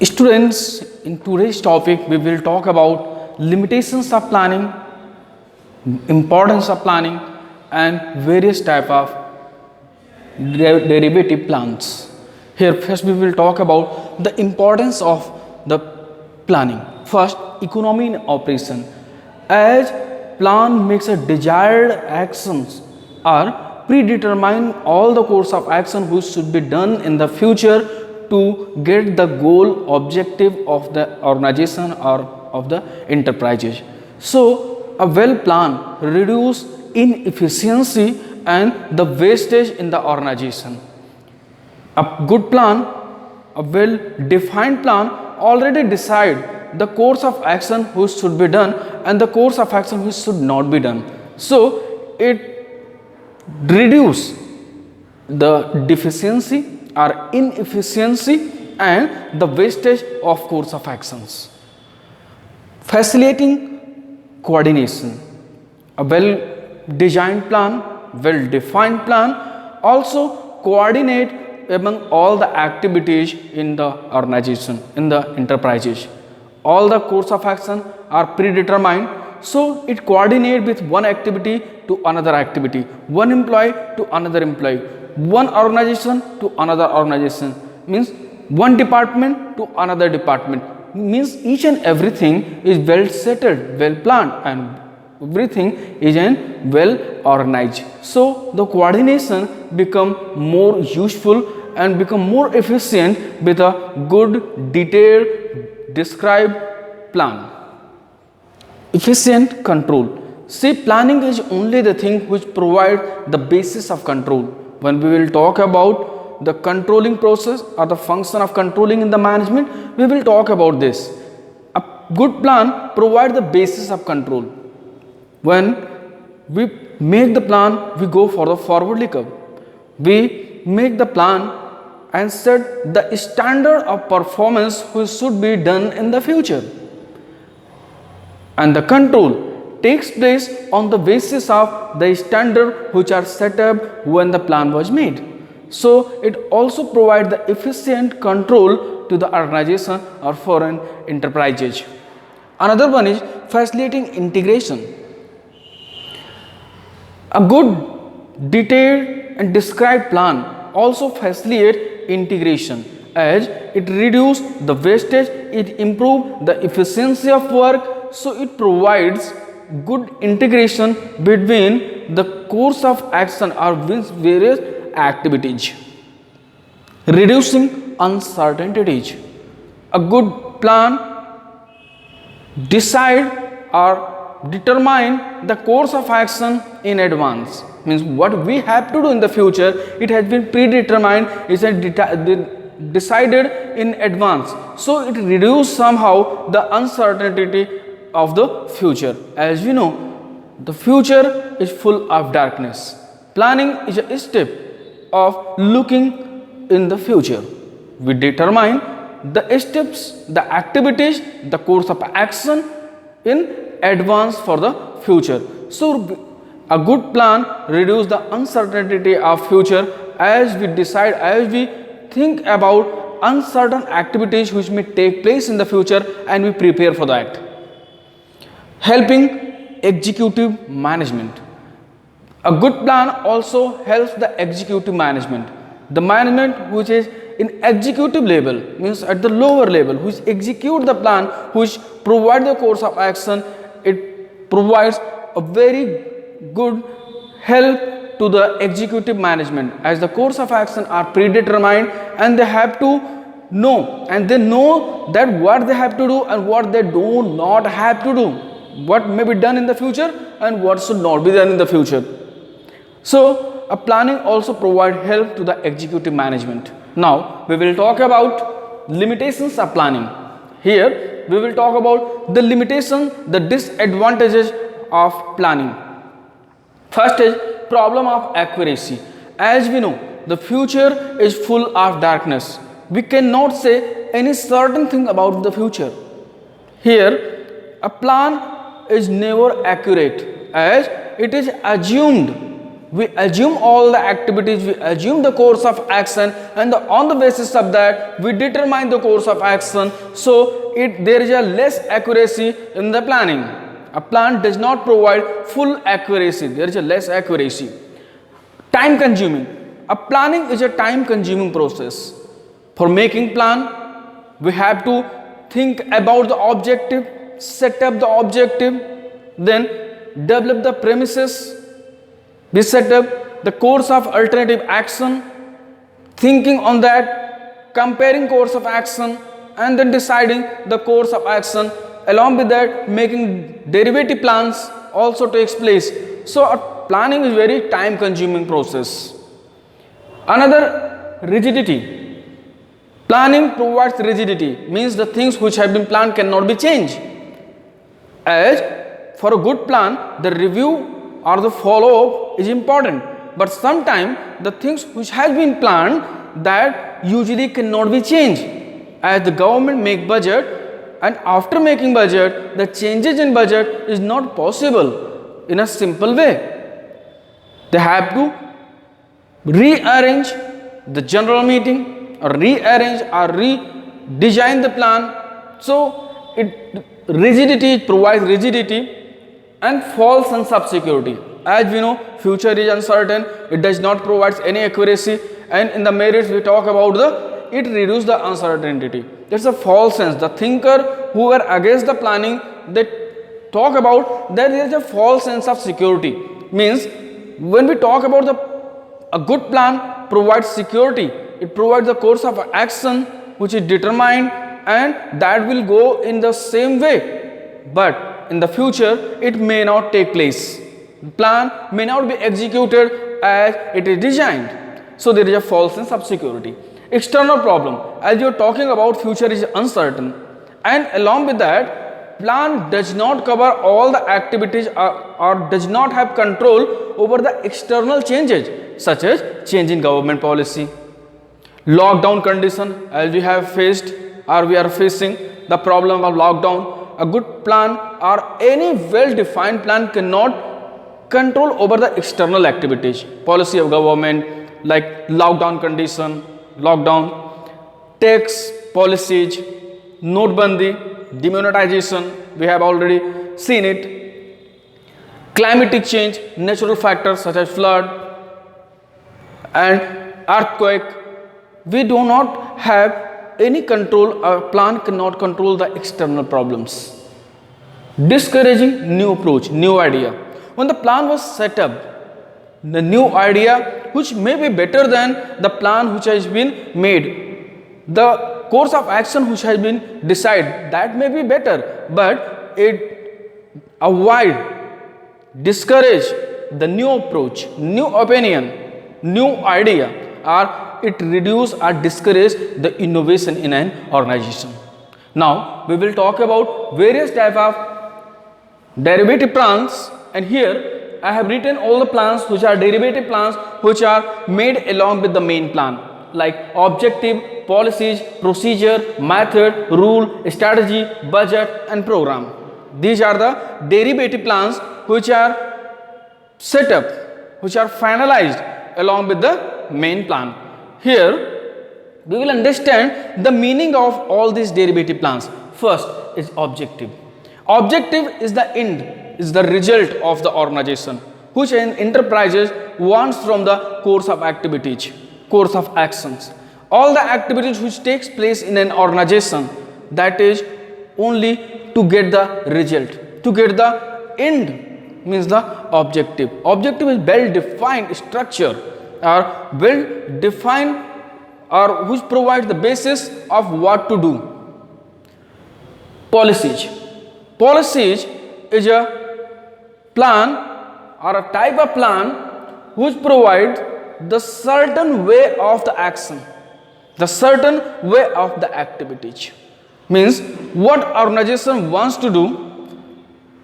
Students, in today's topic, we will talk about limitations of planning, importance of planning, and various type of derivative plans. Here, first we will talk about the importance of the planning. First, economy in operation. As plan makes a desired actions are predetermine all the course of action which should be done in the future to get the goal objective of the organization or of the enterprises. So a well plan reduce inefficiency and the wastage in the organization. A good plan, a well defined plan already decide the course of action which should be done and the course of action which should not be done. So it reduce the deficiency or inefficiency and the wastage of course of actions. Facilitating coordination. A well designed plan, well defined plan also coordinate among all the activities in the organization, in the enterprises. All the course of action are predetermined, so it coordinate with one activity to another activity, one employee to another employee, one organization to another organization, means one department to another department, means each and everything is well settled, well planned, and everything is well organized. So the coordination become more useful and become more efficient with a good detailed described plan. Efficient control. See, planning is only the thing which provide the basis of control. When we will talk about the controlling process or the function of controlling in the management, we will talk about this. A good plan provide the basis of control. When we make the plan, we go for the forwardly curve. We make the plan and set the standard of performance which should be done in the future. And the control takes place on the basis of the standard which are set up when the plan was made. So it also provides the efficient control to the organization or foreign enterprises. Another one is facilitating integration. A good detailed and described plan also facilitates integration as it reduces the wastage, it improves the efficiency of work, so it provides good integration between the course of action or various activities. Reducing uncertainties. A good plan decide or determine the course of action in advance, means what we have to do in the future, it has been predetermined, is decided in advance, so it reduces somehow the uncertainty of the future. As we know, the future is full of darkness. Planning is a step of looking in the future. We determine the steps, the activities, the course of action in advance for the future. So a good plan reduces the uncertainty of future as we decide, as we think about uncertain activities which may take place in the future and we prepare for that. Helping executive management. A good plan also helps the executive management. The management which is in executive level, means at the lower level, which execute the plan, which provide the course of action, it provides a very good help to the executive management, as the course of action are predetermined and they have to know, and they know that what they have to do and what they do not have to do, what may be done in the future and what should not be done in the future. So a planning also provide help to the executive management. Now we will talk about limitations of planning. Here we will talk about the limitations, the disadvantages of planning. First is problem of accuracy. As we know, the future is full of darkness. We cannot say any certain thing about the future. Here a plan is never accurate as it is assumed we assume all the activities, we assume the course of action, and on the basis of that we determine the course of action. So there is a less accuracy in the planning. A plan does not provide full accuracy, there is a less accuracy. Time consuming. A planning is a time consuming process. For making plan, we have to think about the objective, set up the objective, then develop the premises, we set up the course of alternative action, thinking on that, comparing course of action, and then deciding the course of action. Along with that, making derivative plans also takes place. So planning is very time consuming process. Another, rigidity. Planning provides rigidity, means the things which have been planned cannot be changed. As for a good plan, the review or the follow-up is important, but sometimes the things which has been planned that usually cannot be changed, as the government make budget, and after making budget, the changes in budget is not possible in a simple way. They have to rearrange the general meeting or rearrange or redesign the plan. So rigidity provides rigidity and false sense of security. As we know, future is uncertain, it does not provide any accuracy, and in the merits we talk about it reduces the uncertainty. That's a false sense. The thinker who were against the planning, they talk about that there is a false sense of security. Means when we talk about a good plan provides security, it provides the course of action which is determined and that will go in the same way, but in the future it may not take place. The plan may not be executed as it is designed. So there is a false sense of security. External problem, as you are talking about, future is uncertain, and along with that, plan does not cover all the activities or does not have control over the external changes, such as change in government policy, lockdown condition, as we have faced or we are facing the problem of lockdown. A good plan or any well-defined plan cannot control over the external activities, policy of government like lockdown condition, lockdown, tax policies, notebandi, demonetization, we have already seen it, climatic change, natural factors such as flood and earthquake. We do not have any control, a plan cannot control the external problems. Discouraging new approach, new idea. When the plan was set up, the new idea which may be better than the plan which has been made, the course of action which has been decided, that may be better, but it avoid, discourage the new approach, new opinion, new idea, or it reduce or discourage the innovation in an organization. Now we will talk about various type of derivative plans, and here I have written all the plans which are derivative plans which are made along with the main plan, like objective, policies, procedure, method, rule, strategy, budget and program. These are the derivative plans which are set up, which are finalized along with the main plan. Here we will understand the meaning of all these derivative plans. First is objective. Objective is the end, is the result of the organization which an enterprises wants from the course of activities, course of actions. All the activities which takes place in an organization, that is only to get the result, to get the end, means the objective. Objective is well defined structure or well defined or which provides the basis of what to do. Policies. Policies is a plan or a type of plan which provides the certain way of the action, the certain way of the activities. Means what organization wants to do,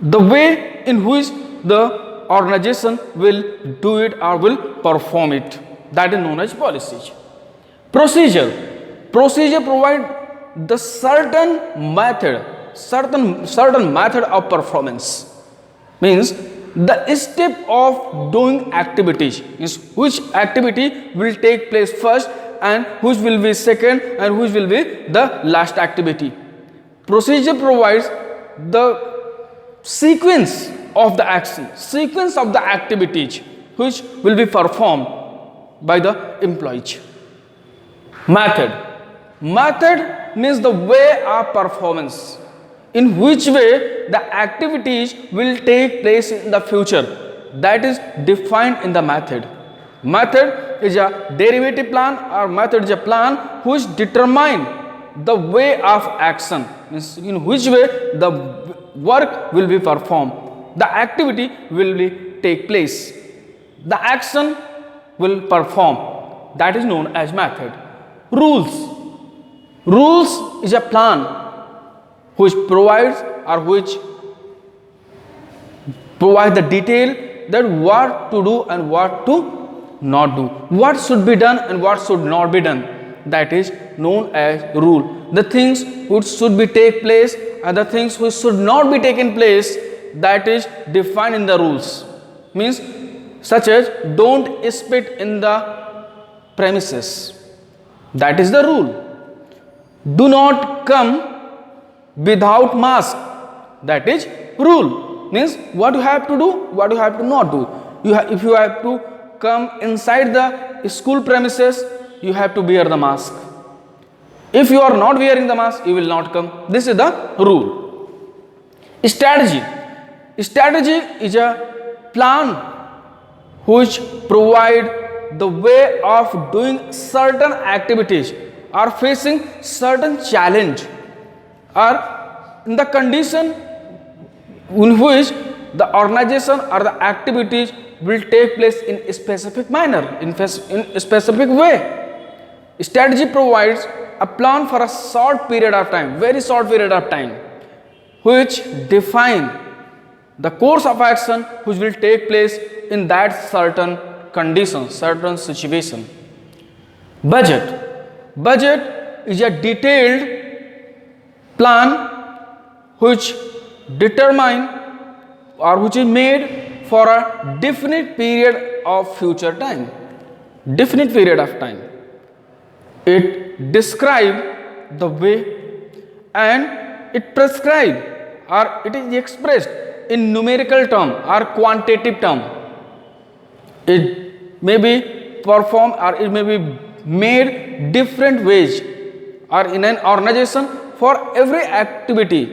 the way in which the organization will do it or will perform it, that is known as policies. Procedure. Procedure provides the certain method of performance. Means the step of doing activities, means which activity will take place first and which will be second and which will be the last activity. Procedure provides the sequence of the action, sequence of the activities which will be performed by the employee. Method. Method means the way of performance, in which way the activities will take place in the future, that is defined in the method. Method is a derivative plan, or method is a plan which determine the way of action, means in which way the work will be performed, the activity will be take place, the action will perform, that is known as method. Rules. Rules is a plan which provides or which provide the detail that what to do and what to not do, what should be done and what should not be done, that is known as rule. The things which should be take place and the things which should not be taken place, that is defined in the rules, means such as don't spit in the premises, that is the rule. Do not come without mask, that is rule, means what you have to do, what you have to not do. If you have to come inside the school premises, you have to wear the mask. If you are not wearing the mask, you will not come. This is the rule. Strategy. Strategy is a plan which provide the way of doing certain activities or facing certain challenge, or in the condition in which the organization or the activities will take place in a specific manner, in a specific way. Strategy provides a plan for a short period of time, very short period of time, which define the course of action which will take place in that certain condition, certain situation. Budget. Budget is a detailed plan which determine or which is made for a definite period of future time, definite period of time. It describe the way and it prescribe or it is expressed in numerical term or quantitative term. It may be performed or it may be made different ways, or in an organization for every activity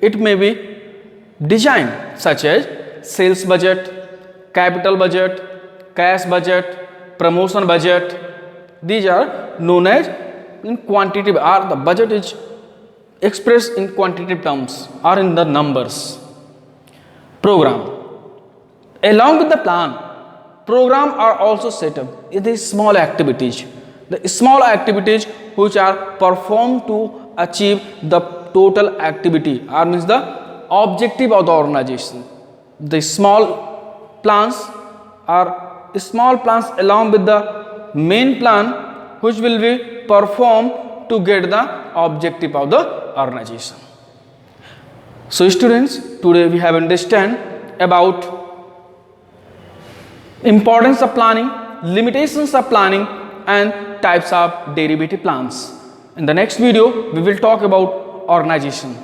it may be designed, such as sales budget, capital budget, cash budget, promotion budget. These are known as in quantitative, or the budget is expressed in quantitative terms or in the numbers. Program. Along with the plan, program are also set up in these small activities. The small activities which are performed to achieve the total activity, or means the objective of the organization. The small plans are small plans along with the main plan which will be performed to get the objective of the organization. So students, today we have understand about importance of planning, limitations of planning, and types of derivative plans. In the next video, we will talk about organization.